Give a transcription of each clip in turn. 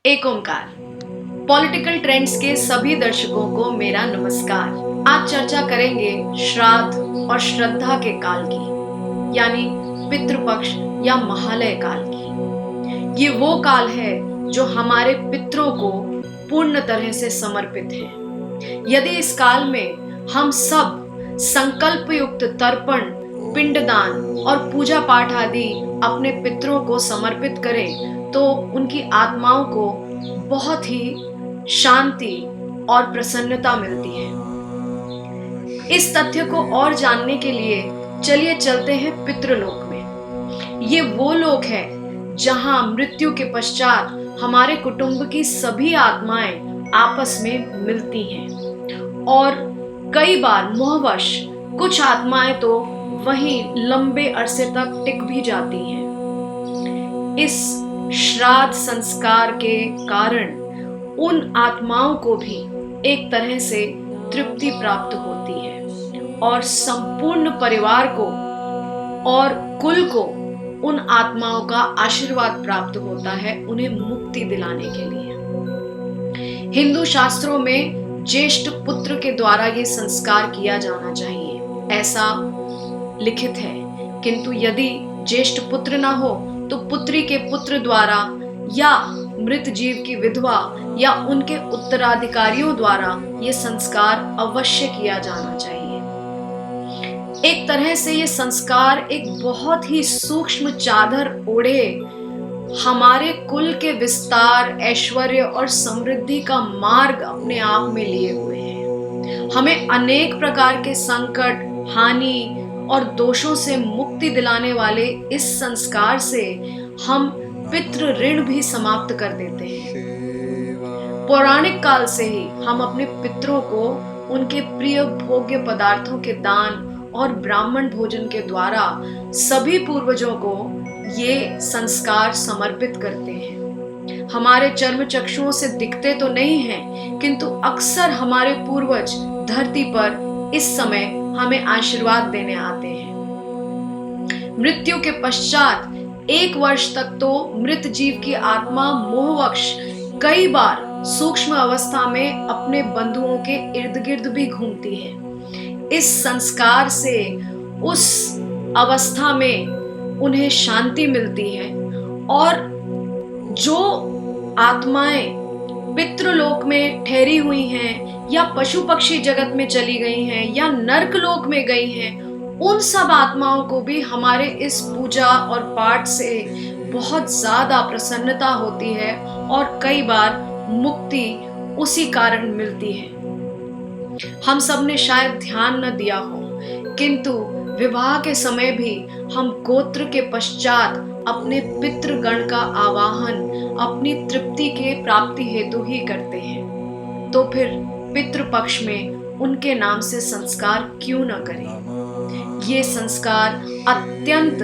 एक ओंकार। Political trends के सभी दर्शकों को मेरा नमस्कार। आज चर्चा करेंगे श्राद्ध और श्रद्धा के काल की, यानी पितृपक्ष या महालय काल की। ये वो काल है जो हमारे पितरों को पूर्ण तरह से समर्पित है। यदि इस काल में हम सब संकल्प युक्त तर्पण, पिंडदान और पूजा पाठ आदि अपने पितरों को समर्पित करें तो उनकी आत्माओं को बहुत ही शांति और प्रसन्नता मिलती है। इस तथ्य को और जानने के लिए चलिए चलते हैं पितृलोक में। ये वो लोक है जहां मृत्यु के पश्चात हमारे कुटुंब की सभी आत्माएं आपस में मिलती हैं और कई बार मोहवश कुछ आत्माएं तो वहीं लंबे अरसे तक टिक भी जाती हैं। इस श्राद्ध संस्कार के कारण उन आत्माओं को भी एक तरह से तृप्ति प्राप्त होती है और संपूर्ण परिवार को और कुल को उन आत्माओं का आशीर्वाद प्राप्त होता है उन्हें मुक्ति दिलाने के लिए। हिंदू शास्त्रों में ज्येष्ठ पुत्र के द्वारा ये संस्कार किया जाना चाहिए, ऐसा लिखित है। किंतु यदि ज्येष्ठ पुत्र न हो तो पुत्री के पुत्र द्वारा या मृत जीव की विधवा या उनके उत्तराधिकारियों द्वारा ये संस्कार अवश्य किया जाना चाहिए। एक तरह से ये संस्कार एक बहुत ही सूक्ष्म चादर ओढ़े हमारे कुल के विस्तार, ऐश्वर्य और समृद्धि का मार्ग अपने आप में लिए हुए हैं। हमें अनेक प्रकार के संकट, हानि और दोषों से मुक्ति दिलाने वाले इस संस्कार से हम पितृ ऋण भी समाप्त कर देते हैं। पौराणिक काल से ही हम अपने पितरों को उनके प्रिय भोग्य पदार्थों के दान और ब्राह्मण भोजन के द्वारा सभी पूर्वजों को ये संस्कार समर्पित करते हैं। हमारे चर्म चक्षुओं से दिखते तो नहीं हैं, किंतु अक्सर हमारे पूर्वज धरती पर इस समय हमें आशीर्वाद देने आते हैं। मृत्यु के पश्चात 1 वर्ष तक तो मृत जीव की आत्मा मोहवश कई बार सूक्ष्म अवस्था में अपने बंधुओं के इर्द गिर्द भी घूमती है। इस संस्कार से उस अवस्था में उन्हें शांति मिलती है और जो आत्माएं पितृलोक में ठहरी हुई हैं या पशु पक्षी जगत में चली गई हैं या नर्क लोक में गई हैं, उन सब आत्माओं को भी हमारे इस पूजा और पाठ से बहुत ज्यादा प्रसन्नता होती है और कई बार मुक्ति उसी कारण मिलती है। हम सब ने शायद ध्यान न दिया हो, किंतु विवाह के समय भी हम गोत्र के पश्चात अपने पितृगण का आवाहन अपनी तृप्ति के प्राप्ति हेतु ही करते हैं। तो फिर पितृपक्ष में उनके नाम से संस्कार क्यों न करें। ये संस्कार अत्यंत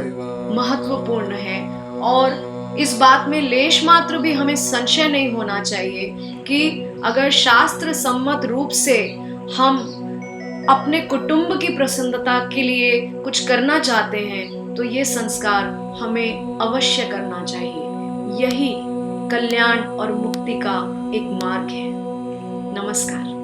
महत्वपूर्ण है और इस बात में लेश मात्र भी हमें संशय नहीं होना चाहिए कि अगर शास्त्र सम्मत रूप से हम अपने कुटुंब की प्रसन्नता के लिए कुछ करना चाहते हैं तो ये संस्कार हमें अवश्य करना चाहिए। यही कल्याण और मुक्ति का एक मार्ग है। नमस्कार।